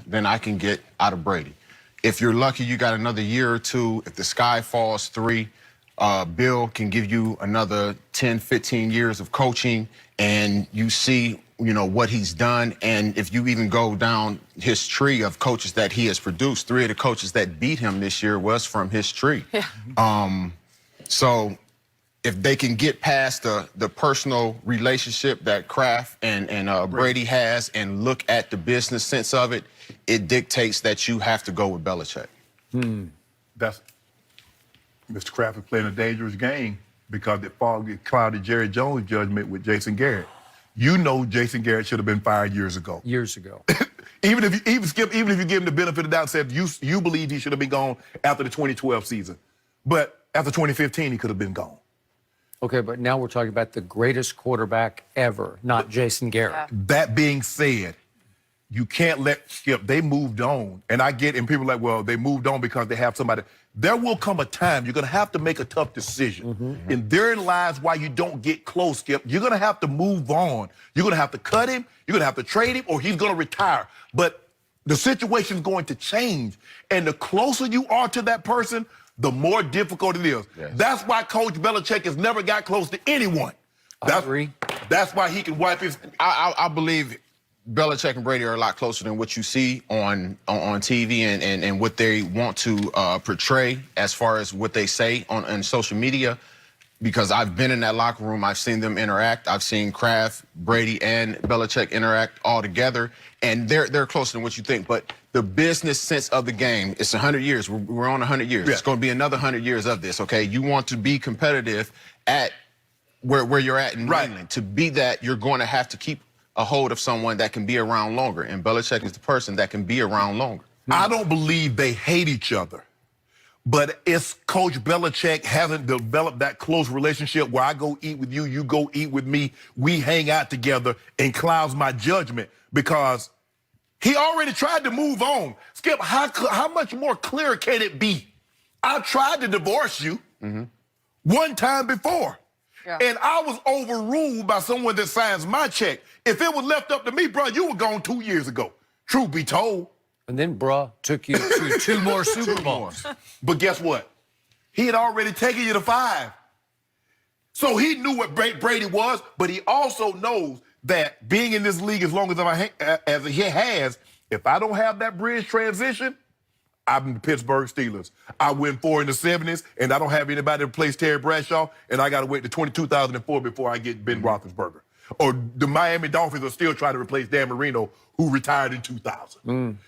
than I can get out of Brady. If you're lucky, you got another year or two. If the sky falls 3, Bill can give you another 10, 15 years of coaching, and you see, what he's done. And if you even go down his tree of coaches that he has produced, 3 of the coaches that beat him this year was from his tree. Yeah. So if they can get past the personal relationship that Kraft and Brady has and look at the business sense of it, it dictates that you have to go with Belichick. That's Mr. Kraft is playing a dangerous game because it clouded Jerry Jones' judgment with Jason Garrett. Jason Garrett should have been fired years ago. Years ago. even if you give him the benefit of the doubt and said you believe he should have been gone after the 2012 season. But after 2015, he could have been gone. Okay, but now we're talking about the greatest quarterback ever, not Jason Garrett. Yeah. That being said, you can't let Skip. They moved on. And I get, and people are like, well, they moved on because they have somebody. There will come a time you're going to have to make a tough decision. And therein lies why you don't get close, Skip. You're going to have to move on. You're going to have to cut him. You're going to have to trade him, or he's going to retire. But the situation's going to change. And the closer you are to that person, the more difficult it is. Yes. That's why Coach Belichick has never got close to anyone. I agree. That's why he can wipe his... I believe Belichick and Brady are a lot closer than what you see on TV and what they want to portray as far as what they say on social media, because I've been in that locker room. I've seen them interact. I've seen Kraft, Brady, and Belichick interact all together, and they're closer than what you think. But the business sense of the game, it's 100 years. We're on 100 years. Yeah. It's going to be another 100 years of this, okay? You want to be competitive at where you're at in New England. To be that, you're going to have to keep a hold of someone that can be around longer, and Belichick is the person that can be around longer. I don't believe they hate each other, but it's Coach Belichick hasn't developed that close relationship where I go eat with you, you go eat with me, we hang out together, and clouds my judgment because he already tried to move on. Skip, how much more clear can it be? I tried to divorce you one time before. Yeah. And I was overruled by someone that signs my check. If it was left up to me, bro, you were gone 2 years ago. Truth be told. And then, bruh, took you to 2 more Super Bowls. But guess what? He had already taken you to 5. So he knew what Brady was, but he also knows that being in this league as long as he has, if I don't have that bridge transition, I'm the Pittsburgh Steelers. I win 4 in the 70s, and I don't have anybody to replace Terry Bradshaw, and I got to wait to 2004 before I get Ben Roethlisberger. Or the Miami Dolphins are still trying to replace Dan Marino, who retired in 2000.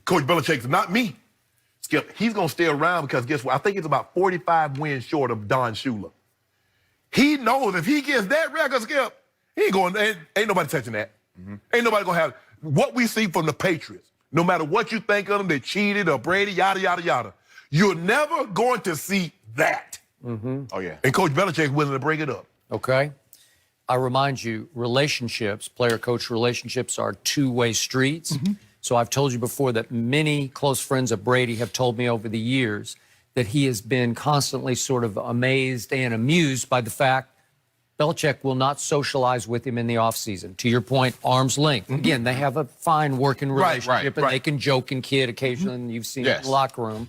Coach Belichick's not me. Skip, he's going to stay around because guess what? I think it's about 45 wins short of Don Shula. He knows if he gets that record, Skip, he ain't nobody touching that. Ain't nobody going to have what we see from the Patriots. No matter what you think of them, they cheated or Brady, yada, yada, yada. You're never going to see that. Oh, yeah. And Coach Belichick's willing to break it up. Okay. I remind you, relationships, player-coach relationships are two-way streets. So I've told you before that many close friends of Brady have told me over the years that he has been constantly sort of amazed and amused by the fact Belichick will not socialize with him in the offseason. To your point, arm's length. Again, they have a fine working relationship, and they can joke and kid occasionally, and you've seen it in the locker room.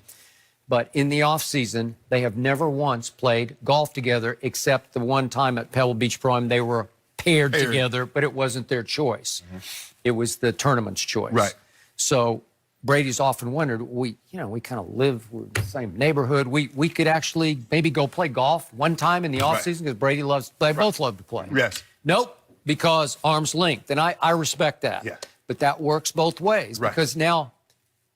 But in the offseason, they have never once played golf together except the one time at Pebble Beach Prime they were paired together, but it wasn't their choice. It was the tournament's choice. So Brady's often wondered, we kind of live in the same neighborhood. We could actually maybe go play golf one time in the offseason because Brady loves, they both love to play. Nope, because arm's length. And I respect that. But that works both ways because now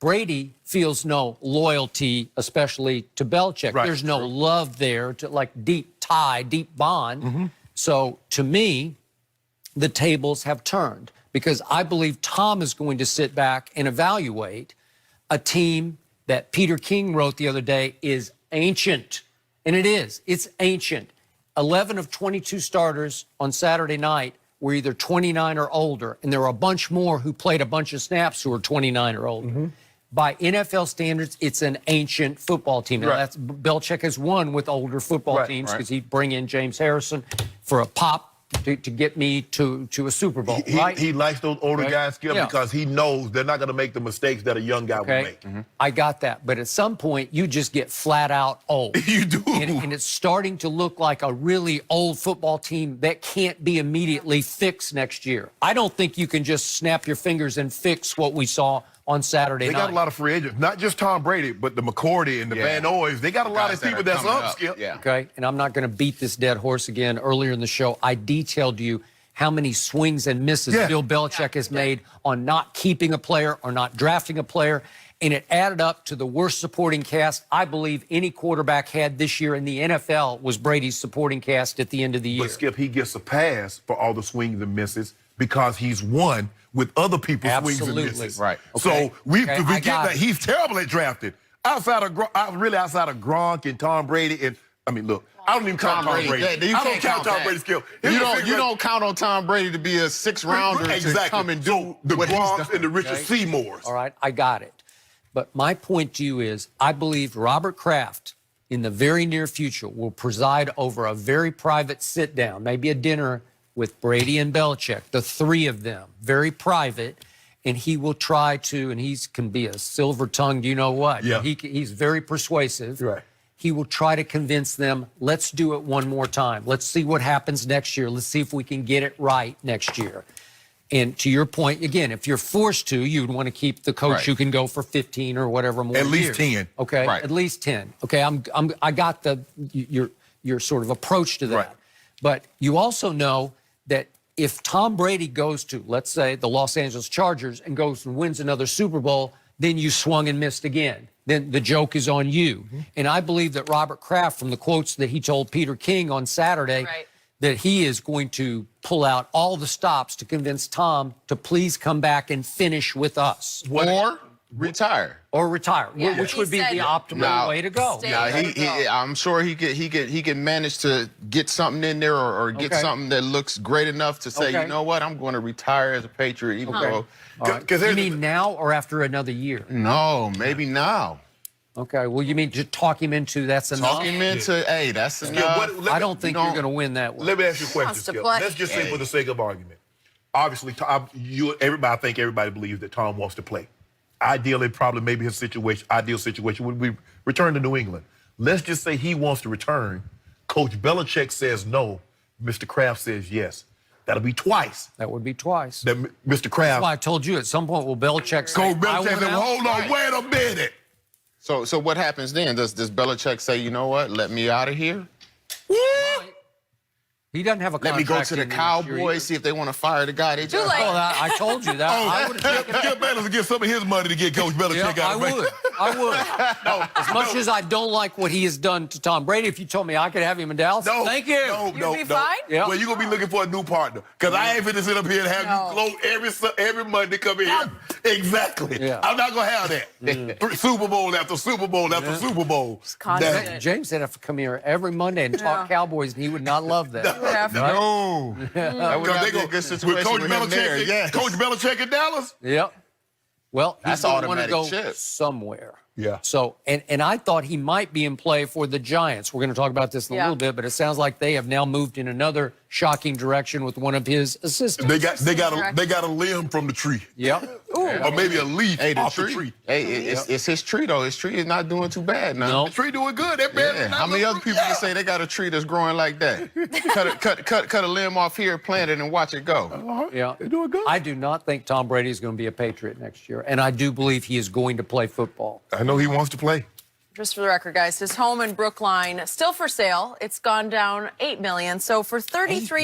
Brady feels no loyalty, especially to Belichick. There's no love there to like deep tie, deep bond. So to me, the tables have turned because I believe Tom is going to sit back and evaluate a team that Peter King wrote the other day is ancient. And it is. It's ancient. 11 of 22 starters on Saturday night were either 29 or older, and there are a bunch more who played a bunch of snaps who are 29 or older. By NFL standards, it's an ancient football team. Now, Belichick has won with older football teams because he'd bring in James Harrison for a pop to get me to a Super Bowl, right? He likes those older Okay. guys, Skip, Yeah. because he knows they're not going to make the mistakes that a young guy would make. I got that. But at some point, you just get flat out old. You do. And it's starting to look like a really old football team that can't be immediately fixed next year. I don't think you can just snap your fingers and fix what we saw on Saturday night. They got a lot of free agents, not just Tom Brady, but the McCourty and the Van Noys. They got a lot of Guys that people are that's coming up, Skip. Yeah. Okay, and I'm not going to beat this dead horse again. Earlier in the show, I detailed you how many swings and misses Yeah. Bill Belichick has made on not keeping a player or not drafting a player, and it added up to the worst supporting cast I believe any quarterback had this year in the NFL was Brady's supporting cast at the end of the year. But Skip, he gets a pass for all the swings and misses because he's won with other people's swings and Absolutely. misses. Right. So Okay. we Okay, I forget got that it. he's terrible at drafting. Outside of Gronk and Tom Brady, and I mean, look, I don't even count Tom Brady. Yeah, you I don't can't count Tom that. Brady, Skip. You don't count on Tom Brady to be a 6th-rounder to come and do So the what he's Gronks done. and the Richard Seymours. All right, I got it. But my point to you is I believe Robert Kraft in the very near future will preside over a very private sit-down, maybe a dinner with Brady and Belichick, the three of them, very private, and he will try to, and he can be a silver-tongued you-know-what. Yeah. He's very persuasive. Right. He will try to convince them, let's do it one more time. Let's see what happens next year. Let's see if we can get it right next year. And to your point, again, if you're forced to, you'd want to keep the coach Right. who can go for 15 or whatever more At least years. 10. Okay, Right. at least 10. Okay, I got your sort of approach to that. Right. But you also know that if Tom Brady goes to, let's say, the Los Angeles Chargers and goes and wins another Super Bowl, then you swung and missed again. Then the joke is on you. And I believe that Robert Kraft, from the quotes that he told Peter King on Saturday, Right. that he is going to pull out all the stops to convince Tom to please come back and finish with us Or retire. or retire, Yeah. which He would be said- the optimal Now- way to go. Stay. Now, Let it go. I'm sure he could manage to get something in there or get Okay. something that looks great enough to say, Okay. you know what, I'm going to retire as a Patriot, even though. All right. 'Cause You here's mean now or after another year? No, maybe now. Okay, well, you mean just talk him into that's enough? Talk him into, hey, that's Skip, enough. I don't think you're going to win that one. Let me ask you a question, Wants to Skip. play. Let's just say for the sake of argument. Obviously, I think everybody believes that Tom wants to play. Ideally, probably maybe his ideal situation would be return to New England. Let's just say he wants to return. Coach Belichick says no. Mr. Kraft says yes. That'll be twice. That would be twice. That Mr. That's Kraft, why I told you at some point will Belichick say, Coach I Belichick want said, out? hold on, wait a minute. So what happens then? Does Belichick say, you know what, let me out of here? He doesn't have a Let me go contract to the in next year either. Cowboys, see if they want to fire the guy. They just, late. Oh, I told you that. I would have taken Skip Bayless will get some of his money to get Coach Belichick Yeah, out of I would. I would. As much as I don't like what he has done to Tom Brady, if you told me I could have him in Dallas, No, thank you. No, You'd be fine? Yeah. Well, you're going to be looking for a new partner. Because I ain't finna sit up here and have you close every Monday come in here. Exactly. Yeah. I'm not going to have that. Super Bowl after Super Bowl after Super Bowl. constant. That- James would have to come here every Monday and talk Cowboys, and he would not love that. no. That would Because not they be a go good with situation Coach with him there. Belichick. Yes. Coach Belichick in Dallas. Yep. Well, he's That's going to want to automatic go chip. somewhere. Yeah. So, and I thought he might be in play for the Giants. We're going to talk about this in a Yeah. little bit, but it sounds like they have now moved in another shocking direction with one of his assistants. They got a limb from the tree. Yep. Or maybe a leaf Hey, the off tree. the tree. Hey, it's his tree, though. His tree is not doing too bad now. No. The tree doing good. That man Yeah. How many other people can say they got a tree that's growing like that? cut a limb off here, plant it, and watch it go. Yeah. They're doing good. I do not think Tom Brady is going to be a Patriot next year, and I do believe he is going to play football. I know he wants to play. Just for the record, guys, his home in Brookline still for sale. It's gone down $8 million. So for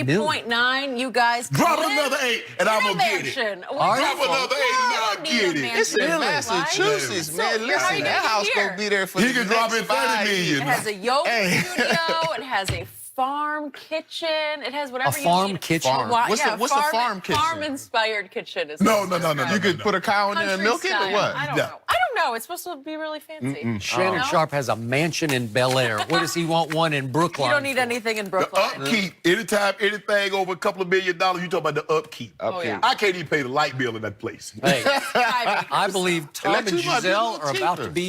33.9, you guys can Drop live another 8 and I'm in a going to get it. mansion. All right. Drop another 8 and I'll You don't need get a it. mansion. It's in Really? Massachusetts, So, man. how are you Listen, gonna that get house here? gonna be there for He the can drop next in 30 5 million. years. It has a yoga Hey. studio. It has a farm kitchen. It has whatever A you farm need. kitchen? Farm. What's a farm kitchen? Farm-inspired kitchen. Is No, what no, it's no, no, no. described. You could put a cow in there and milk it, or Country what? style. I don't Yeah. know. I don't know. It's supposed to be really fancy. Shannon No? Sharp has a mansion in Bel Air. What does he want one in Brookline? You don't need for? anything in The Brooklyn. upkeep, anytime anything over a couple of $1 million, you talk about the upkeep. Oh, yeah. I can't even pay the light bill in that place. Hey, Private. I believe Tom and Electricity might be a Giselle little are about to cheaper. be